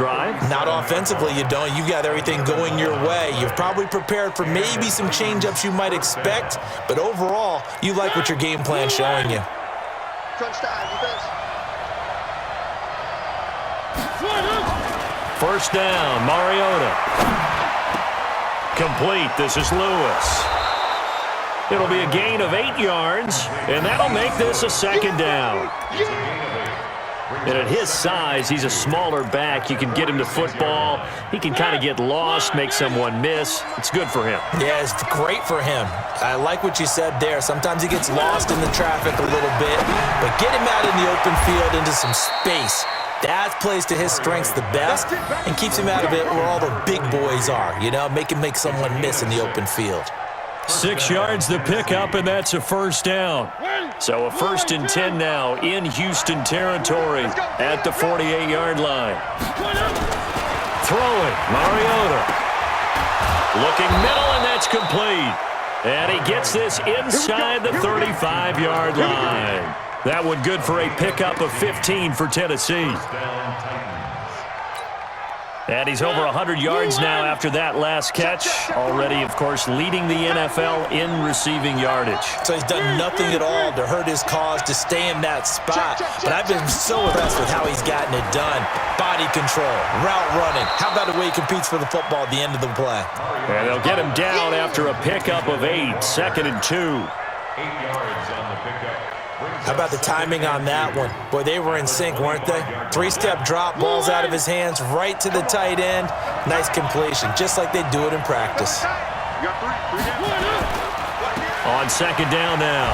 drive? Not offensively, you don't. You've got everything going your way. You've probably prepared for maybe some change-ups you might expect, but overall, you like what your game plan's showing you. First down, Mariota. Complete. This is Lewis. It'll be a gain of 8 yards, and that'll make this a second down. And at his size, he's a smaller back. You can get him to football. He can kind of get lost, make someone miss. It's good for him. Yeah, it's great for him. I like what you said there. Sometimes he gets lost in the traffic a little bit, but get him out in the open field into some space. That plays to his strengths the best and keeps him out of it where all the big boys are, you know, make him make someone miss in the open field. 6 yards the pickup, and that's a first down. So a 1st and 10 now in Houston territory at the 48-yard line. Throwing, Mariota. Looking middle, and that's complete. And he gets this inside the 35-yard line. That one good for a pickup of 15 for Tennessee. And he's over 100 yards now after that last catch. Already, of course, leading the NFL in receiving yardage. So he's done nothing at all to hurt his cause, to stay in that spot. But I've been so impressed with how he's gotten it done. Body control, route running. How about the way he competes for the football at the end of the play? And they'll get him down after a pickup of 8, 2nd and 2. 8 yards on the pickup. How about the timing on that one? Boy, they were in sync, weren't they? 3-step drop, balls out of his hands, right to the tight end. Nice completion, just like they do it in practice. On 2nd down now,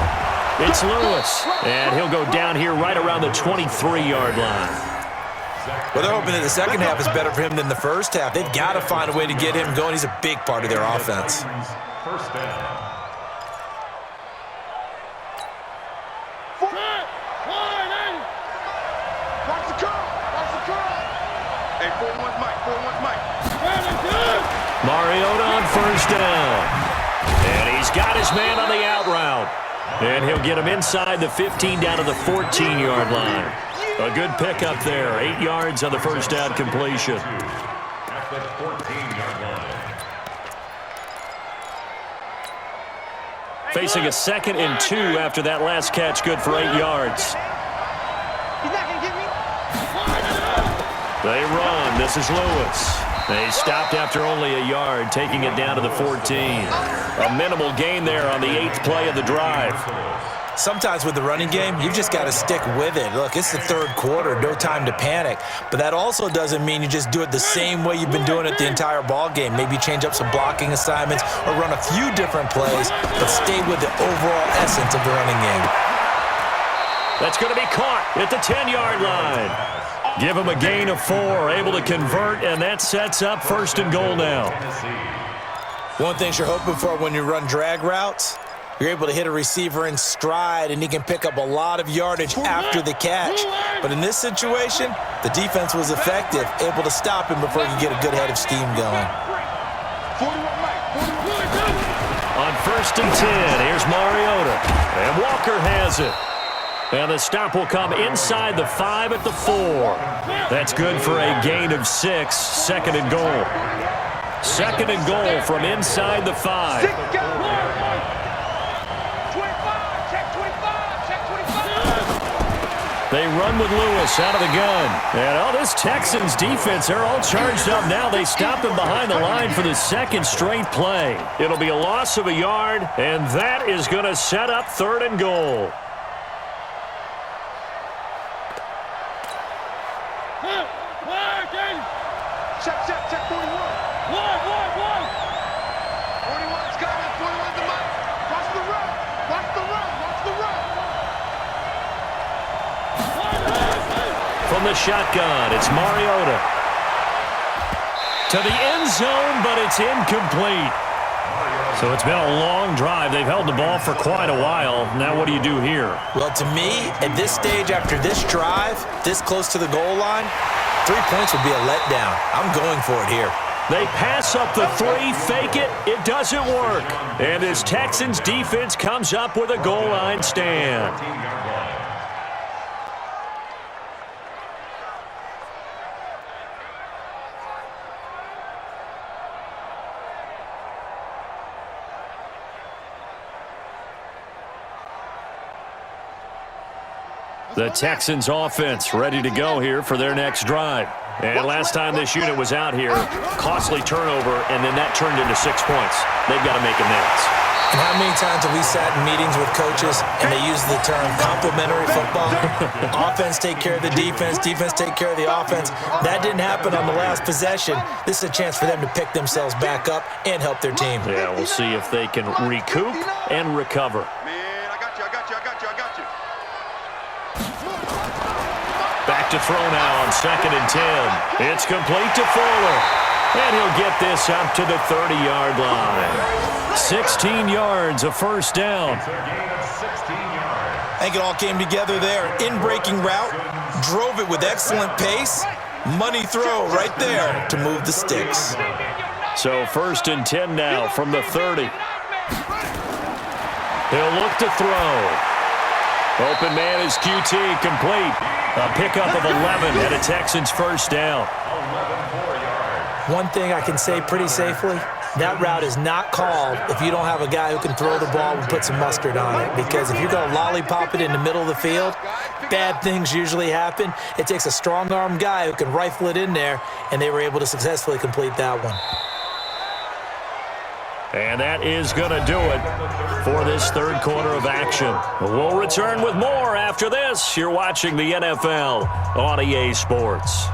it's Lewis. And he'll go down here right around the 23-yard line. Well, they're hoping that the second half is better for him than the first half. They've got to find a way to get him going. He's a big part of their offense. First down. Mariota on 1st down. And he's got his man on the out route. And he'll get him inside the 15 down to the 14-yard line. A good pickup there. 8 yards on the first down completion. At the 14-yard line. Facing a 2nd and 2 after that last catch. Good for 8 yards. They run. This is Lewis. They stopped after only a yard, taking it down to the 14. A minimal gain there on the 8th play of the drive. Sometimes with the running game, you've just got to stick with it. Look, it's the 3rd quarter, no time to panic. But that also doesn't mean you just do it the same way you've been doing it the entire ball game. Maybe change up some blocking assignments or run a few different plays, but stay with the overall essence of the running game. That's going to be caught at the 10-yard line. Give him a gain of 4, able to convert, and that sets up 1st and goal now. One thing you're hoping for when you run drag routes, you're able to hit a receiver in stride, and he can pick up a lot of yardage after the catch. But in this situation, the defense was effective, able to stop him before he could get a good head of steam going. On 1st and 10, here's Mariota, and Walker has it. And the stop will come inside the 5 at the 4. That's good for a gain of 6, 2nd and goal. 2nd and goal from inside the 5. They run with Lewis out of the gun. And this Texans defense, they're all charged up now. They stop him behind the line for the 2nd straight play. It'll be a loss of a yard, and that is going to set up 3rd and goal. Check 41. 41's coming. 41's the mic. Watch the run. Watch the run. Watch the run. From the shotgun, it's Mariota. To the end zone, but it's incomplete. So it's been a long drive. They've held the ball for quite a while. Now what do you do here? Well, to me, at this stage, after this drive, this close to the goal line, 3 points would be a letdown. I'm going for it here. They pass up the 3, fake it. It doesn't work. And as Texans defense comes up with a goal line stand. The Texans offense ready to go here for their next drive. And last time this unit was out here, costly turnover, and then that turned into 6 points. They've got to make amends. And how many times have we sat in meetings with coaches and they use the term complementary football? Offense take care of the defense, defense take care of the offense. That didn't happen on the last possession. This is a chance for them to pick themselves back up and help their team. Yeah, we'll see if they can recoup and recover. Man, I got you. Back to throw now on 2nd and 10. It's complete to Fuller. And he'll get this up to the 30-yard line. 16 yards, a first down. It's a gain of 16 yards. I think it all came together there. In-breaking route, drove it with excellent pace. Money throw right there to move the sticks. So 1st and 10 now from the 30. He'll look to throw. Open man is QT, complete. A pickup of 11 and a Texans first down. 4 yards. One thing I can say pretty safely, that route is not called if you don't have a guy who can throw the ball and put some mustard on it. Because if you're going to lollipop it in the middle of the field, bad things usually happen. It takes a strong-arm guy who can rifle it in there, and they were able to successfully complete that one. And that is going to do it for this third quarter of action. We'll return with more after this. You're watching the NFL on EA Sports.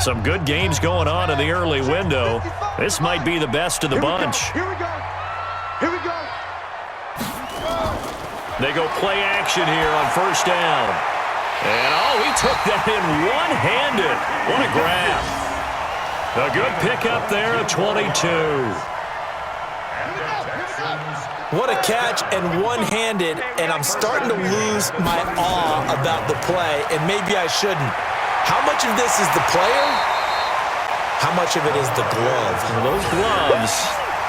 Some good games going on in the early window. This might be the best of the bunch. Here we go. They go play action here on first down. And, he took that in one-handed. What a grab. A good pickup there at 22. What a catch and one-handed, and I'm starting to lose my awe about the play, and maybe I shouldn't. How much of this is the player? How much of it is the glove? Well, those gloves,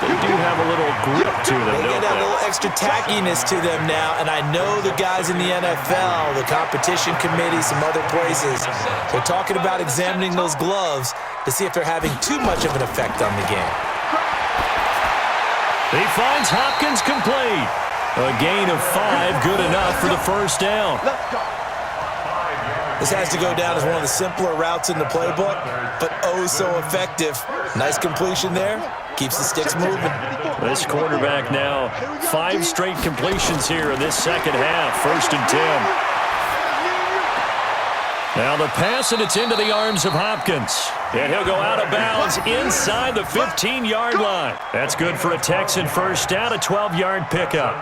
they do have a little grip to them, They don't get that they? little extra tackiness to them now, and I know the guys in the NFL, the competition committee, some other places, they're talking about examining those gloves to see if they're having too much of an effect on the game. He finds Hopkins complete. A gain of 5, good enough for the first down. This has to go down as one of the simpler routes in the playbook, but oh so effective. Nice completion there. Keeps the sticks moving. This quarterback now, 5 straight completions here in this second half. 1st and 10. Now the pass, and it's into the arms of Hopkins. And he'll go out of bounds inside the 15-yard line. That's good for a Texan first down, a 12-yard pickup.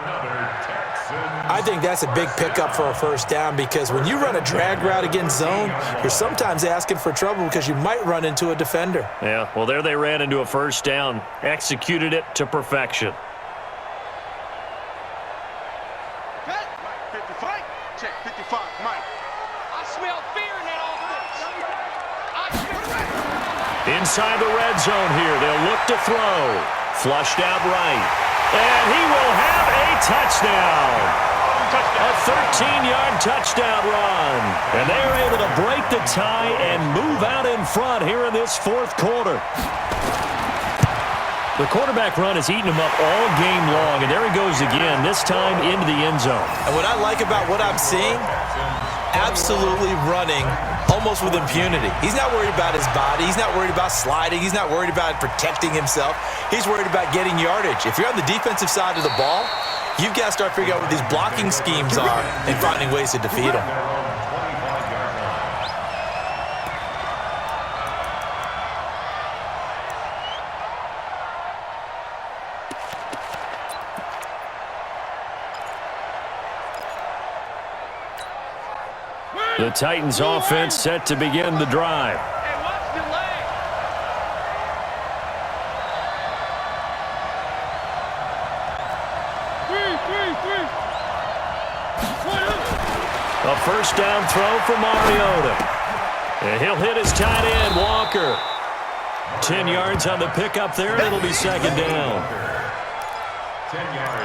I think that's a big pickup for a first down because when you run a drag route against zone, you're sometimes asking for trouble because you might run into a defender. Yeah, well, there they ran into a first down, executed it to perfection. Mike, 55. Check, 55, Mike. I smell fear in that offense. Inside the red zone here, they'll look to throw. Flushed out right. And he will have a touchdown. A 13-yard touchdown run. And they are able to break the tie and move out in front here in this fourth quarter. The quarterback run has eaten him up all game long, and there he goes again, this time into the end zone. And what I like about what I'm seeing, absolutely running almost with impunity. He's not worried about his body. He's not worried about sliding. He's not worried about protecting himself. He's worried about getting yardage. If you're on the defensive side of the ball, you've got to start figuring out what these blocking schemes are and finding ways to defeat them. The Titans offense set to begin the drive. Hey, watch the leg. A first down throw for Mariota. And he'll hit his tight end, Walker. 10 yards on the pickup there, and it'll be second down.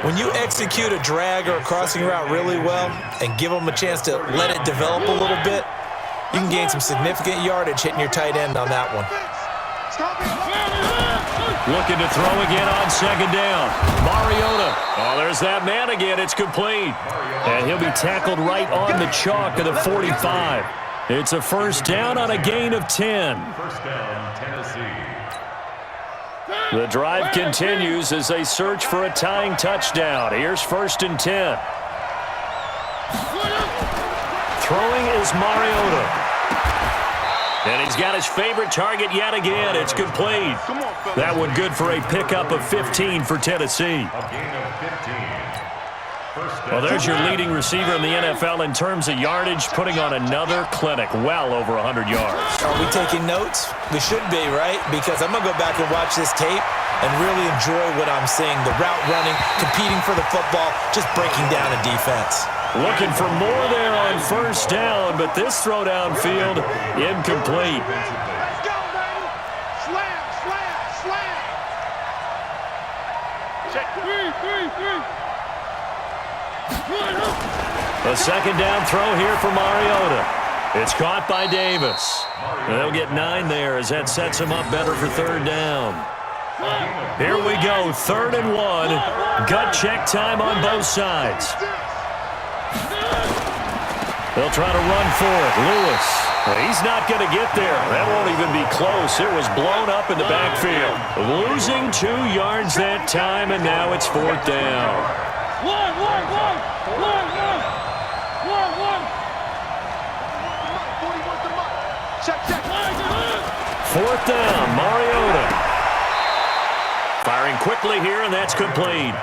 When you execute a drag or a crossing route really well and give them a chance to let it develop a little bit, You can gain some significant yardage hitting your tight end on that one. Looking to throw again on second down. Mariota. Oh, there's that man again. It's complete. And he'll be tackled right on the chalk of the 45. It's a first down on a gain of 10. First down, Tennessee. The drive continues as they search for a tying touchdown. Here's first and 10. Throwing is Mariota. And he's got his favorite target yet again. It's complete. That one good for a pickup of 15 for Tennessee. A gain of 15. Well, there's your leading receiver in the NFL in terms of yardage, putting on another clinic, well over 100 yards. Are we taking notes? We should be, right? Because I'm going to go back and watch this tape and really enjoy what I'm seeing. The route running, competing for the football, just breaking down a defense. Looking for more there on first down, but this throw downfield incomplete. Let's go, baby. Slam, slam, slam. Check. Three. A second down throw here for Mariota. It's caught by Davis. They'll get 9 there as that sets him up better for third down. Here we go, 3rd and 1. Gut check time on both sides. They'll try to run for it. Lewis. He's not going to get there. That won't even be close. It was blown up in the backfield. Losing 2 yards that time, and now it's 4th down. One. Check. 4th down, Mariota. Firing quickly here, and that's complete.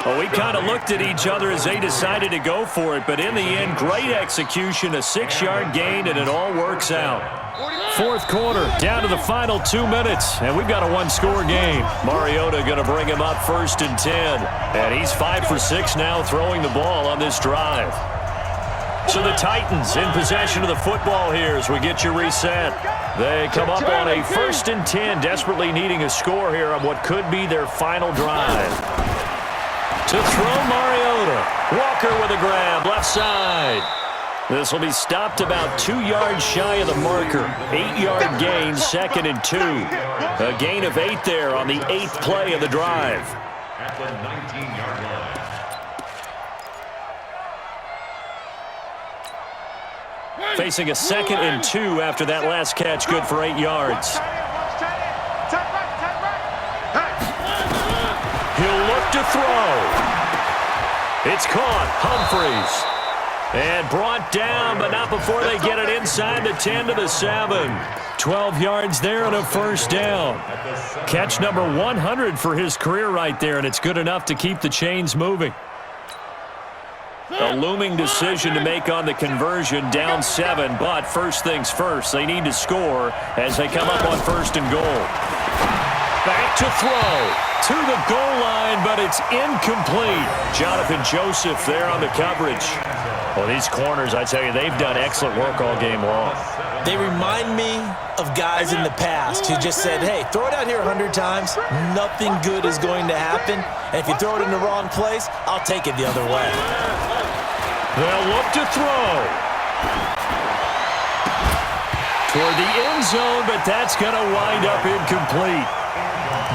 Well, we kind of looked at each other as they decided to go for it, but in the end, great execution, a 6-yard gain, and it all works out. 4th quarter, down to the final 2 minutes, and we've got a 1-score game. Mariota going to bring him up 1st and 10, and he's 5 for 6 now throwing the ball on this drive. So the Titans in possession of the football here as we get you reset. They come up on a 1st and 10, desperately needing a score here on what could be their final drive. To throw Mariota. Walker with a grab, left side. This will be stopped about 2 yards shy of the marker. 8-yard gain, 2nd and 2. A gain of 8 there on the 8th play of the drive. At the 19-yard line. Facing a 2nd and 2 after that last catch, good for 8 yards. He'll look to throw. It's caught. Humphreys. And brought down, but not before they get it inside the 10 to the 7. 12 yards there and a first down. Catch number 100 for his career right there, and it's good enough to keep the chains moving. A looming decision to make on the conversion, down 7, but first things first, they need to score as they come up on 1st and goal. Back to throw, to the goal line, but it's incomplete. Jonathan Joseph there on the coverage. Well, these corners, I tell you, they've done excellent work all game long. They remind me of guys in the past who just said, hey, throw it out here 100 times, nothing good is going to happen, and if you throw it in the wrong place, I'll take it the other way. They'll look to throw. Toward the end zone, but that's going to wind up incomplete.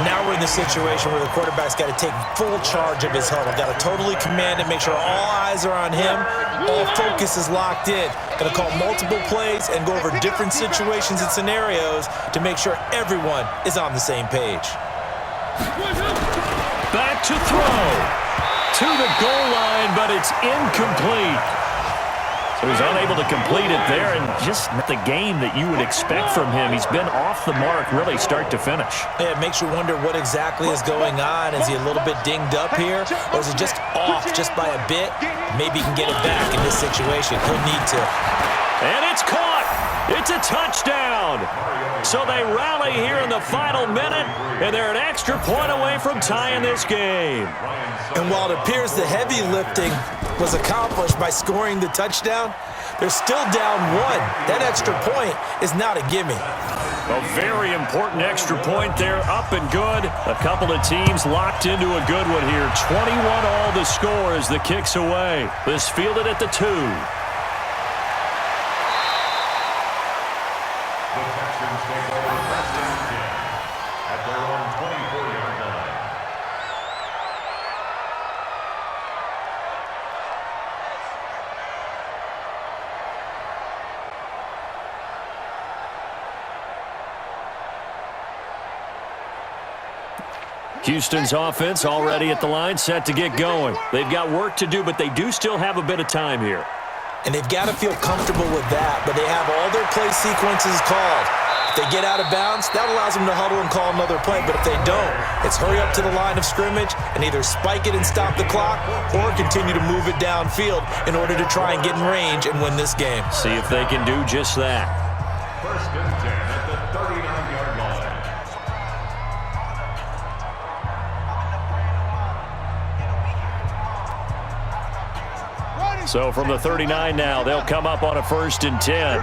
Now we're in the situation where the quarterback's got to take full charge of his huddle. Got to totally command it, make sure all eyes are on him. All focus is locked in. Got to call multiple plays and go over different situations and scenarios to make sure everyone is on the same page. Back to throw. To the goal line, but it's incomplete. So he's unable to complete it there, and just not the game that you would expect from him. He's been off the mark really start to finish. Yeah, it makes you wonder what exactly is going on. Is he a little bit dinged up here, or is he just off just by a bit? Maybe he can get it back in this situation. He'll need to. And it's caught. It's a touchdown. So they rally here in the final minute, and they're an extra point away from tying this game. And while it appears the heavy lifting was accomplished by scoring the touchdown, they're still down 1. That extra point is not a gimme. A very important extra point there, up and good. A couple of teams locked into a good one here. 21 all the score as the kick's away. This fielded at the 2. take over first and 10 at their own 24-yard line. Houston's offense already at the line, set to get going. They've got work to do, but they do still have a bit of time here. And they've got to feel comfortable with that, but they have all their play sequences called. If they get out of bounds, that allows them to huddle and call another play, but if they don't, it's hurry up to the line of scrimmage and either spike it and stop the clock or continue to move it downfield in order to try and get in range and win this game. See if they can do just that. First and 10 at the 39-yard line. So from the 39 now, they'll come up on a first and 10.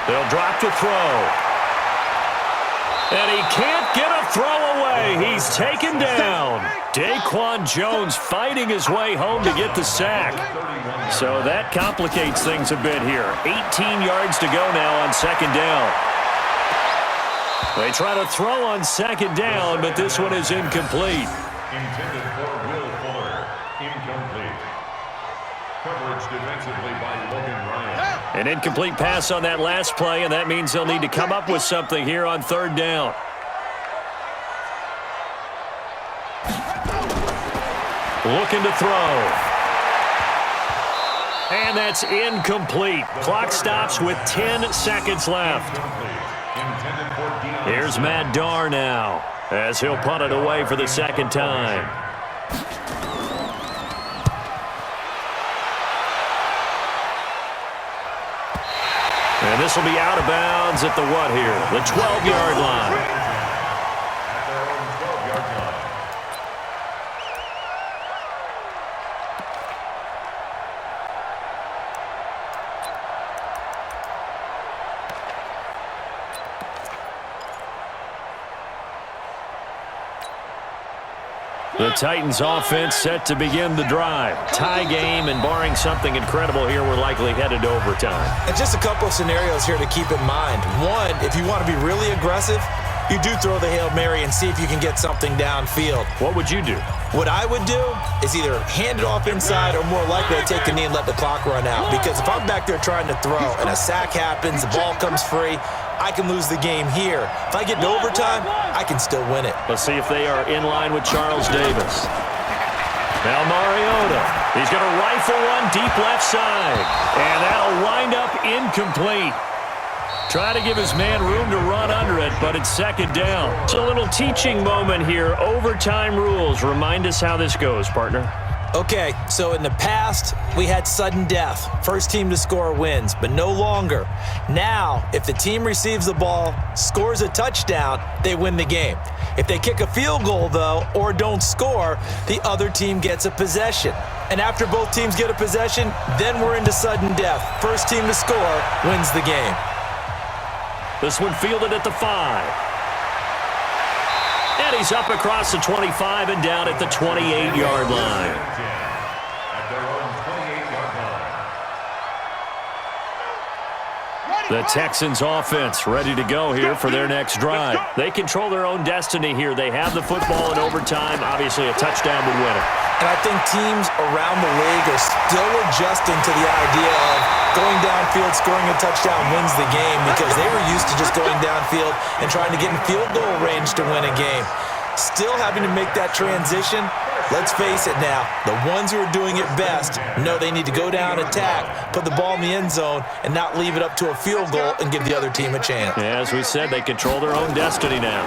They'll drop to throw. And he can't get a throw away. He's taken down. Daquan Jones fighting his way home to get the sack. So that complicates things a bit here. 18 yards to go now on second down. They try to throw on second down, but this one is incomplete. Intended for Will Fuller. Incomplete. Coverage defensively by Logan Ryan. An incomplete pass on that last play, and that means they'll need to come up with something here on third down. Looking to throw. And that's incomplete. Clock stops with 10 seconds left. Here's Matt Darr now, as he'll punt it away for the second time. And this will be out of bounds at the what here? The 12-yard line. At their own 12-yard line. The Titans offense set to begin the drive. Tie game, and barring something incredible here, we're likely headed to overtime. And just a couple of scenarios here to keep in mind. One, if you want to be really aggressive, you do throw the Hail Mary and see if you can get something downfield. What would you do? What I would do is either hand it off inside or more likely to take the knee and let the clock run out. Because if I'm back there trying to throw and a sack happens, the ball comes free, I can lose the game here. If I get to overtime, I can still win it. Let's see if they are in line with Charles Davis. Now Mariota. He's going to rifle one deep left side. And that'll wind up incomplete. Try to give his man room to run under it, but it's second down. It's a little teaching moment here. Overtime rules. Remind us how this goes, partner. Okay, so in the past, we had sudden death. First team to score wins, but no longer. Now, if the team receives the ball, scores a touchdown, they win the game. If they kick a field goal, though, or don't score, the other team gets a possession. And after both teams get a possession, then we're into sudden death. First team to score wins the game. This one fielded at the 5. And he's up across the 25 and down at the 28-yard line. At their own 28-yard line. The Texans offense ready to go here for their next drive. They control their own destiny here. They have the football in overtime. Obviously, a touchdown would win it. And I think teams around the league are still adjusting to the idea of going downfield, scoring a touchdown wins the game, because they were used to just going downfield and trying to get in field goal range to win a game. Still having to make that transition. Let's face it now, the ones who are doing it best know they need to go down, attack, put the ball in the end zone, and not leave it up to a field goal and give the other team a chance. Yeah, as we said, they control their own destiny now.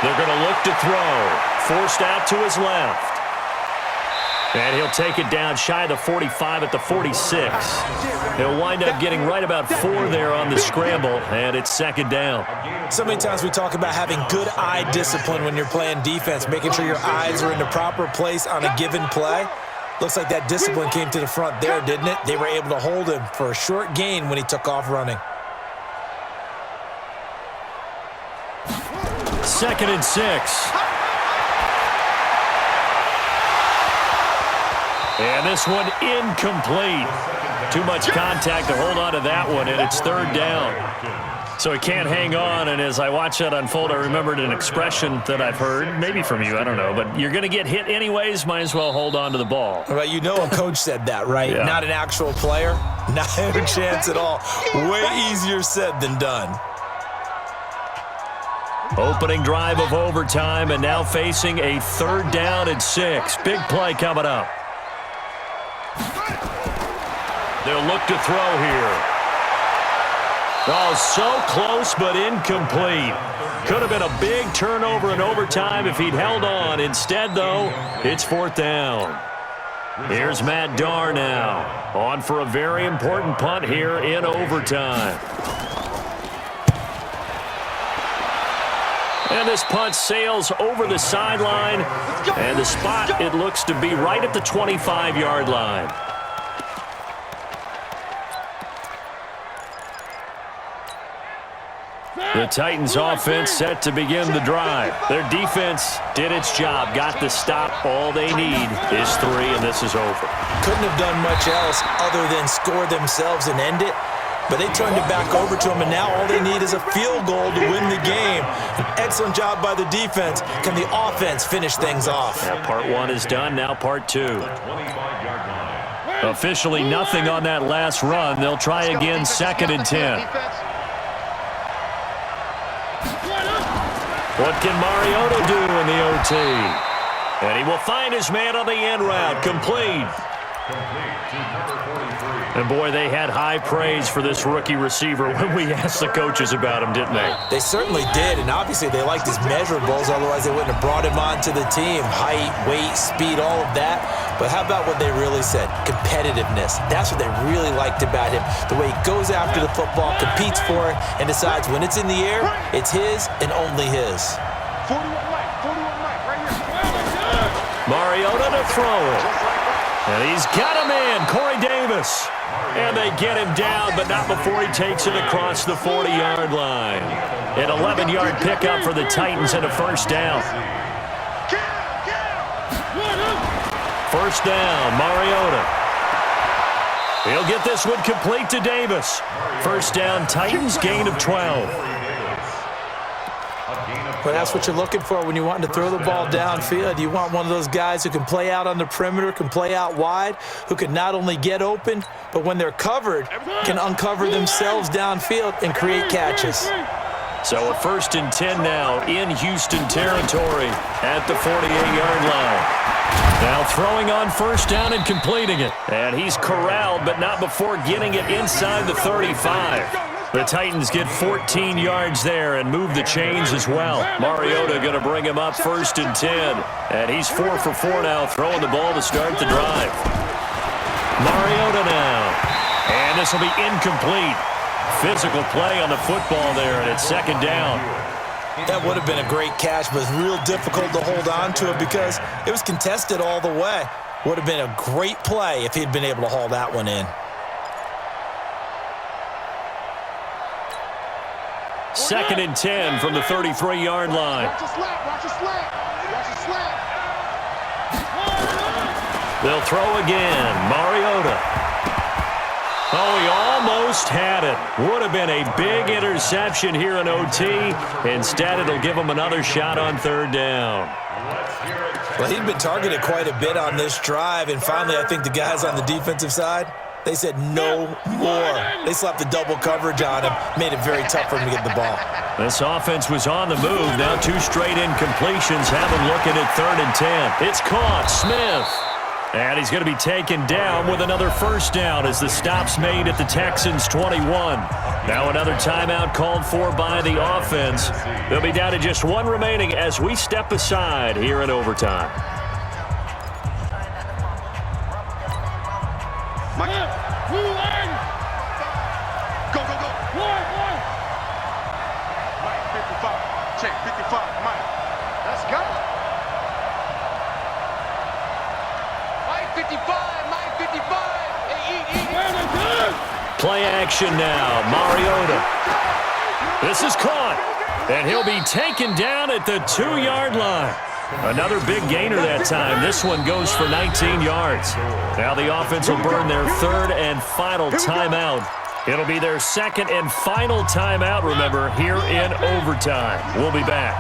They're going to look to throw. Forced out to his left. And he'll take it down shy of the 45 at the 46. He'll wind up getting right about 4 there on the scramble, and it's second down. So many times we talk about having good eye discipline when you're playing defense, making sure your eyes are in the proper place on a given play. Looks like that discipline came to the front there, didn't it? They were able to hold him for a short gain when he took off running. Second and 6. And this one incomplete. Too much contact to hold on to that one, and it's third down. So he can't hang on, and as I watch that unfold, I remembered an expression that I've heard, maybe from you, I don't know, but you're going to get hit anyways, might as well hold on to the ball. Well, you know a coach said that, right? Yeah. Not an actual player. Not a chance at all. Way easier said than done. Opening drive of overtime, and now facing a third down and 6. Big play coming up. They'll look to throw here. Oh, so close but incomplete. Could have been a big turnover in overtime if he'd held on. Instead, though, it's fourth down. Here's Matt Darr now, on for a very important punt here in overtime. And this punt sails over the sideline, and the spot, it looks to be right at the 25-yard line. The Titans offense set to begin the drive. Their defense did its job, got the stop. All they need is 3, and this is over. Couldn't have done much else other than score themselves and end it. But they turned it back over to them, and now all they need is a field goal to win the game. An excellent job by the defense. Can the offense finish things off? Yeah, part 1 is done, now part 2. Officially nothing on that last run. They'll try again, 2nd and 10. What can Mariota do in the OT? And he will find his man on the end route. Complete. And, boy, they had high praise for this rookie receiver when we asked the coaches about him, didn't they? They certainly did, and obviously they liked his measurables. Otherwise, they wouldn't have brought him onto the team. Height, weight, speed, all of that. But how about what they really said? Competitiveness. That's what they really liked about him. The way he goes after the football, competes for it, and decides when it's in the air, it's his and only his. 41 Mike, right here. Mariota to throw it. And he's got him in, Corey Davis. And they get him down, but not before he takes it across the 40-yard line. An 11-yard pickup for the Titans and a first down. First down, Mariota. He'll get this one complete to Davis. First down, Titans, gain of 12. Well, that's what you're looking for when you want to throw the ball downfield. You want one of those guys who can play out on the perimeter, can play out wide, who can not only get open, but when they're covered, can uncover themselves downfield and create catches. So a 1st and 10 now in Houston territory at the 48-yard line. Now throwing on first down and completing it. And he's corralled, but not before getting it inside the 35. The Titans get 14 yards there and move the chains as well. Mariota going to bring him up 1st and 10. And he's 4 for 4 now, throwing the ball to start the drive. Mariota now. And this will be incomplete. Physical play on the football there, and it's 2nd down. That would have been a great catch, but it's real difficult to hold on to it because it was contested all the way. Would have been a great play if he'd been able to haul that one in. 2nd and 10 from the 33-yard line. Watch the slap, watch the slap, watch the slap. They'll throw again. Mariota. Oh, he almost had it. Would have been a big interception here in OT. Instead, it'll give him another shot on 3rd down. Well, he'd been targeted quite a bit on this drive, and finally I think the guys on the defensive side, they said no more. They slapped the double coverage on him, made it very tough for him to get the ball. This offense was on the move. Now 2 straight incompletions have him looking at 3rd and 10. It's caught. Smith. And he's going to be taken down with another first down as the stop's made at the Texans' 21. Now another timeout called for by the offense. They'll be down to just 1 remaining as we step aside here in overtime. Go, go, go. Mike, 55. Check, 55. Mike. Let's go. Mike 55, Mike 55. Hey, eat. Play action now. Mariota. This is caught. And he'll be taken down at the 2-yard line. Another big gainer that time. This one goes for 19 yards. Now the offense will burn their third and final timeout. It'll be their second and final timeout, remember, here in overtime. We'll be back.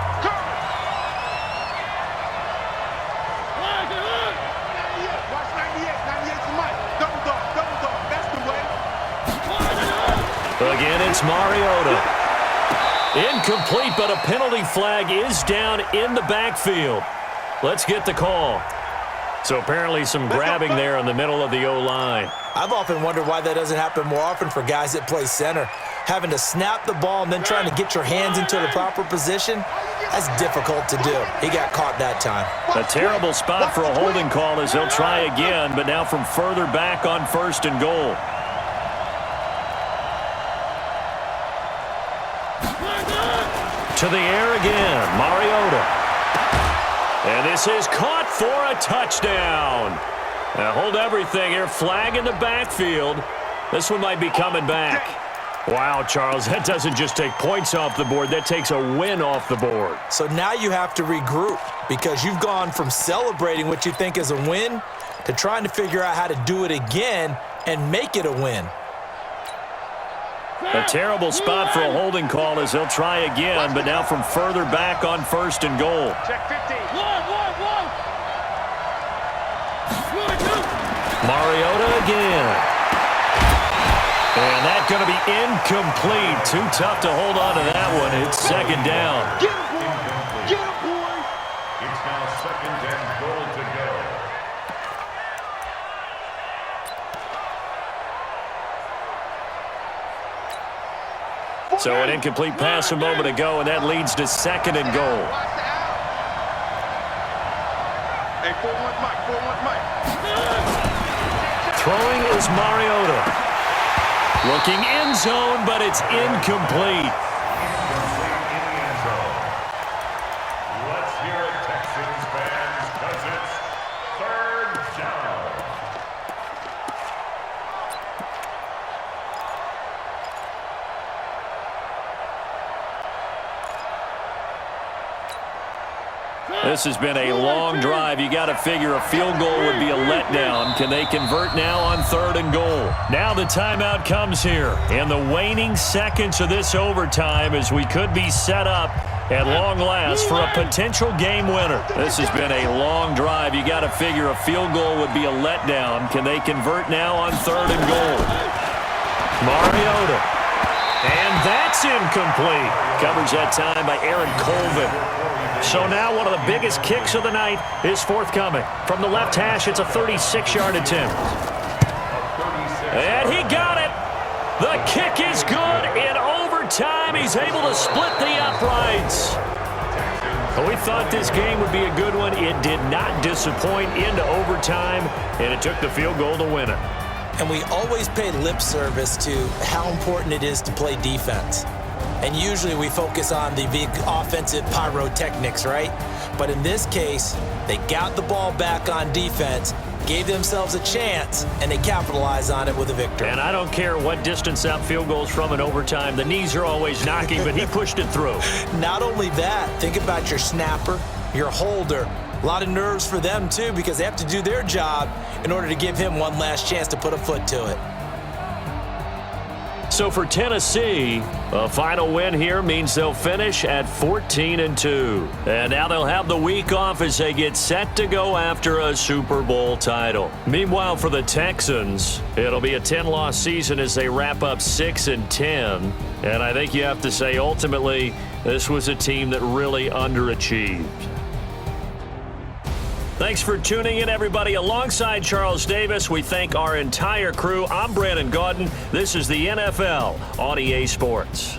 Again, it's Mariota. Incomplete, but a penalty flag is down in the backfield. Let's get the call. So apparently some grabbing there in the middle of the O-line. I've often wondered why that doesn't happen more often for guys that play center. Having to snap the ball and then trying to get your hands into the proper position, that's difficult to do. He got caught that time. A terrible spot for a holding call as he'll try again, but now from further back on first and goal. To the air again, Mariota. And this is caught for a touchdown. Now hold everything here. Flag in the backfield. This one might be coming back. Wow, Charles, that doesn't just take points off the board. That takes a win off the board. So now you have to regroup because you've gone from celebrating what you think is a win to trying to figure out how to do it again and make it a win. A terrible spot for a holding call as he'll try again, but now from further back on first and goal. Check 50. Mariota again. And that's going to be incomplete. Too tough to hold on to that one. It's second down. Get him, boy. Get him, boy. It's now second and goal to go. So an incomplete pass a moment ago, and that leads to second and goal. Hey, 4-1 Mike, 4-1 Mike. Throwing is Mariota. Looking end zone, but it's incomplete. Let's hear it, Texans fans, because it's third down. This has been a long drive. You got to figure a field goal would be a letdown. Can they convert now on third and goal? Now the timeout comes here in the waning seconds of this overtime as we could be set up at long last for a potential game winner. This has been a long drive. You got to figure a field goal would be a letdown. Can they convert now on third and goal? Mariota. And that's incomplete. Covers that time by Aaron Colvin. So now one of the biggest kicks of the night is forthcoming. From the left hash, it's a 36-yard attempt. And he got it. The kick is good in overtime. He's able to split the uprights. We thought this game would be a good one. It did not disappoint into overtime, and it took the field goal to win it. And we always pay lip service to how important it is to play defense. And usually we focus on the big offensive pyrotechnics, right? But in this case, they got the ball back on defense, gave themselves a chance, and they capitalized on it with a victory. And I don't care what distance out field goes from in overtime. The knees are always knocking, but he pushed it through. Not only that, think about your snapper, your holder. A lot of nerves for them, too, because they have to do their job in order to give him one last chance to put a foot to it. So for Tennessee, a final win here means they'll finish at 14-2. And now they'll have the week off as they get set to go after a Super Bowl title. Meanwhile, for the Texans, it'll be a 10-loss season as they wrap up 6-10. And I think you have to say, ultimately, this was a team that really underachieved. Thanks for tuning in, everybody. Alongside Charles Davis, we thank our entire crew. I'm Brandon Gaudin. This is the NFL on EA Sports.